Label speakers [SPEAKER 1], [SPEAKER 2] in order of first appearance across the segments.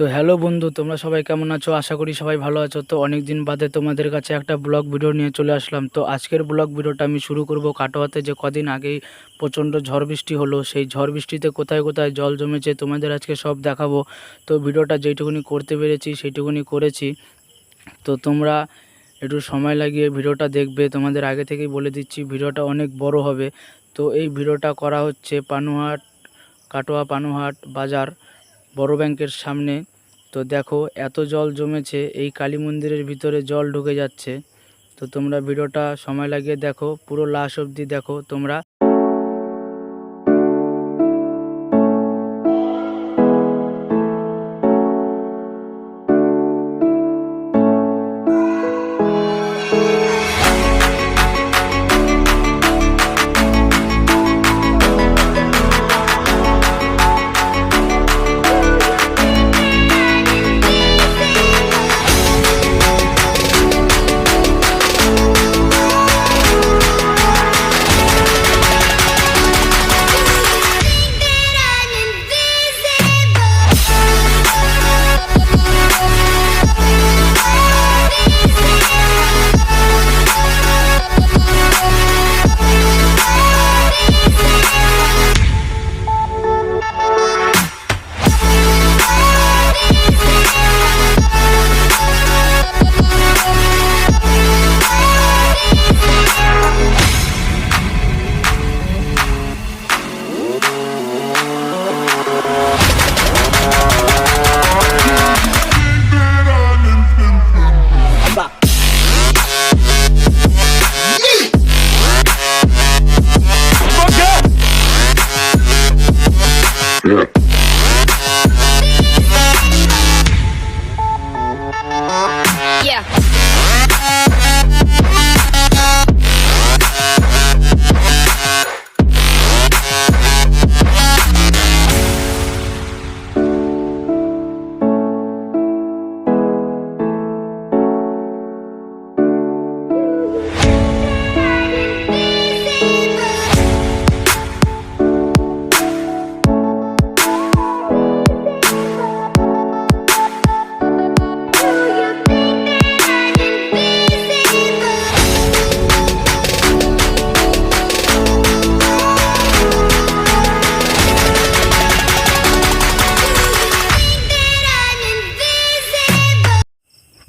[SPEAKER 1] তো হ্যালো বন্ধু, তোমরা সবাই কেমন আছো? আশা করি সবাই ভালো আছো। তো অনেক দিন বাদে তোমাদের কাছে একটা ব্লগ ভিডিও নিয়ে চলে আসলাম। তো আজকের ব্লগ ভিডিওটা আমি শুরু করব কাটোয়াতে যে কদিন আগেই প্রচণ্ড ঝড় বৃষ্টি হলো, সেই ঝড় বৃষ্টিতে কোথায় কোথায় জল জমেছে তোমাদের আজকে সব দেখাবো। তো ভিডিওটা যেইটুকুনি করতে পেরেছি সেইটুকুনি করেছি। তো তোমরা একটু সময় লাগিয়ে ভিডিওটা দেখবে। তোমাদের আগে থেকেই বলে দিচ্ছি ভিডিওটা অনেক বড় হবে। তো এই ভিডিওটা করা হচ্ছে কাটোয়া পানুহাট বাজার বড় ব্যাংকের সামনে। তো দেখো এত জল জমেছে, এই কালী মন্দিরের ভিতরে জল ঢুকে যাচ্ছে। তো তোমরা ভিডিওটা সময় লাগিয়ে দেখো, পুরো লাস্ট অবধি দেখো তোমরা।
[SPEAKER 2] Yeah.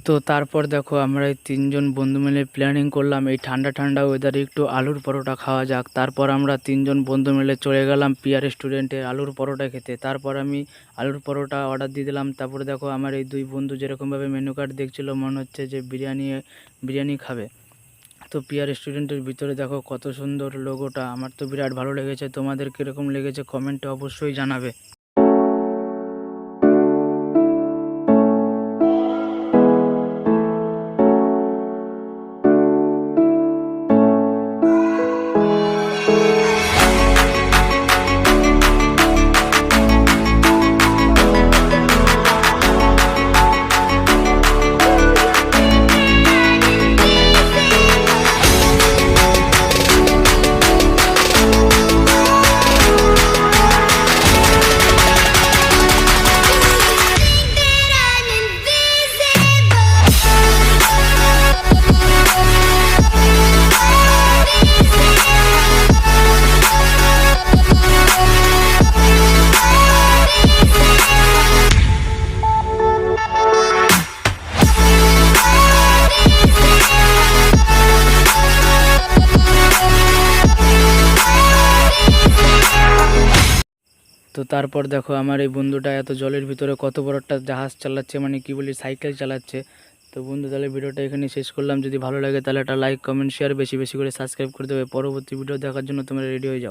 [SPEAKER 1] তো তারপর দেখো আমরা এই তিনজন বন্ধু মিলে প্ল্যানিং করলাম এই ঠান্ডা ঠান্ডা ওয়েদারে একটু আলুর পরোটা খাওয়া যাক। তারপর আমরা তিনজন বন্ধু মিলে চলে গেলাম পিয়া রেস্টুরেন্টে আলুর পরোটা খেতে। তারপর আমি আলুর পরোটা অর্ডার দিয়ে দিলাম। তারপরে দেখো আমার এই দুই বন্ধু যেরকমভাবে মেনু কার্ড দেখছিল মনে হচ্ছে যে বিরিয়ানি খাবে। তো পিয়া রেস্টুরেন্টের ভিতরে দেখো কত সুন্দর লোগোটা, আমার তো বিরাট ভালো লেগেছে। তোমাদের কীরকম লেগেছে কমেন্টে অবশ্যই জানাবে। তো তারপর দেখো আমার এই বন্ধুটা এত জলের ভিতরে কত বড় একটা জাহাজ চালাচ্ছে, মানে কি বলি সাইকেল চালাচ্ছে। তো বন্ধু তাহলে ভিডিওটা এখানে শেষ করলাম। যদি ভালো লাগে তাহলে একটা লাইক কমেন্ট শেয়ার বেশি বেশি করে সাবস্ক্রাইব করে দেবে। পরবর্তী ভিডিও দেখার জন্য তোমরা রেডি হয়ে যাও।